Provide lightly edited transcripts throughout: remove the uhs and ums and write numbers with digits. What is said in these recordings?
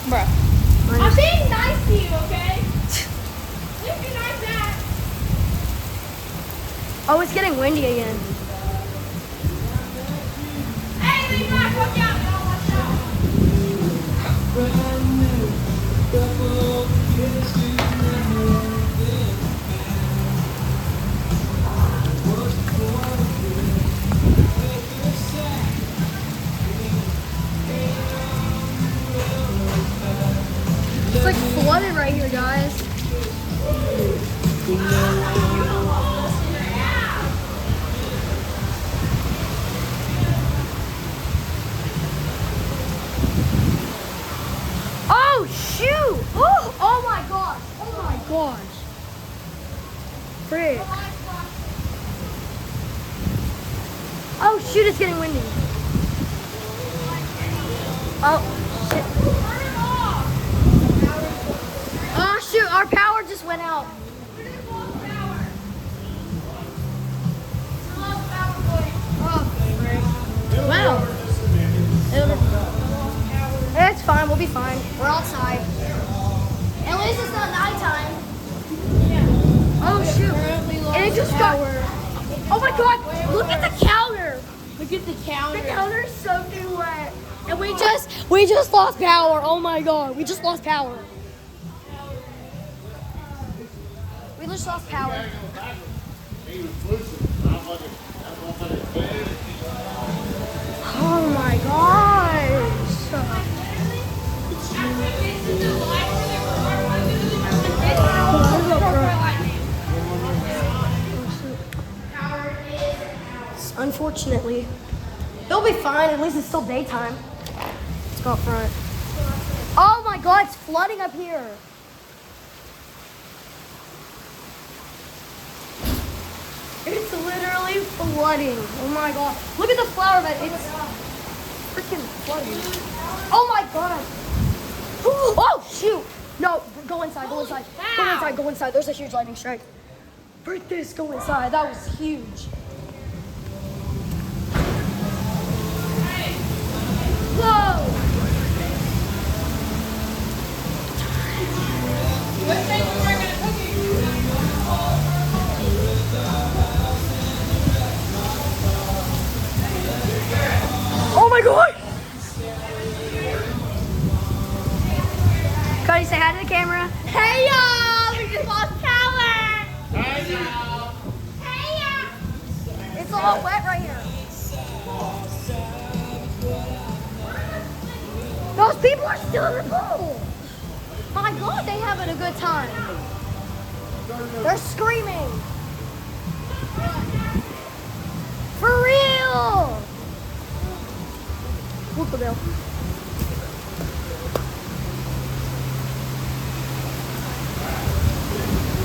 Bruh. I'm being nice to you, okay? Leave me like that. Oh, it's getting windy again. Hey, leave my book out. Y'all watch out. It's like flooded right here, guys. Oh, shoot! Oh my gosh! Oh my gosh! Frick. Oh shoot, it's getting windy. Oh, shit. Oh shoot, our power just went out. Oh, frick. Wow. It's fine, we'll be fine. We're outside. At least it's not nighttime. Oh shoot. And it just got... Oh my god, look at the counter. Look at the counter. The counter's soaking wet. And we just lost power. Oh my god, we just lost power. We just lost power. Oh my gosh. Unfortunately. It'll be fine, at least it's still daytime. Let's go up front. Oh my god, it's flooding up here. It's literally flooding. Oh my god. Look at the flower bed. It's freaking flooding. Oh my god. Oh shoot. No, go inside, go inside. Go inside, go inside. There's a huge lightning strike. Break this, go inside. That was huge. Whoa! Oh my god! Cody, say hi to the camera. Hey y'all! We just lost power! Hey y'all! Hey y'all! It's all wet right here. Those people are still in the pool. My god, they having a good time. They're screaming. For real. Whoop the bill.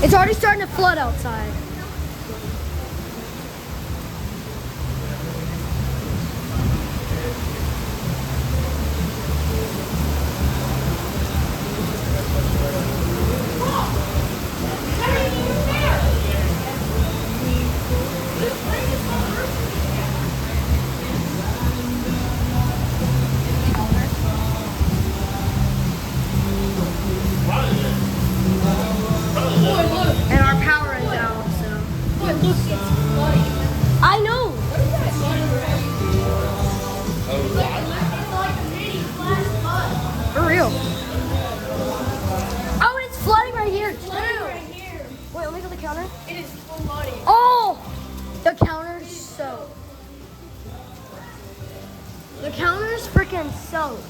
It's already starting to flood outside. And our power is out, so. I know. For real. Oh, it's flooding right here too. Wait, let me go to the counter. It is flooding. Oh, the counter's soaked. The counter's freaking soaked.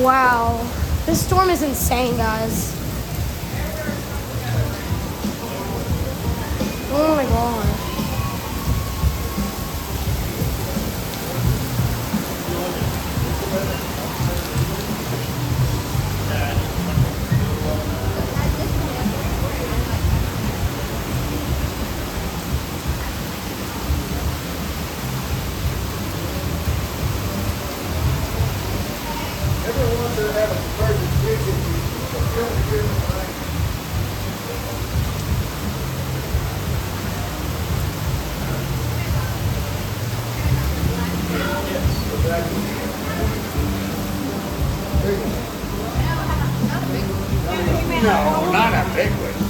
Wow, this storm is insane, guys. Oh my god. No, not a big one.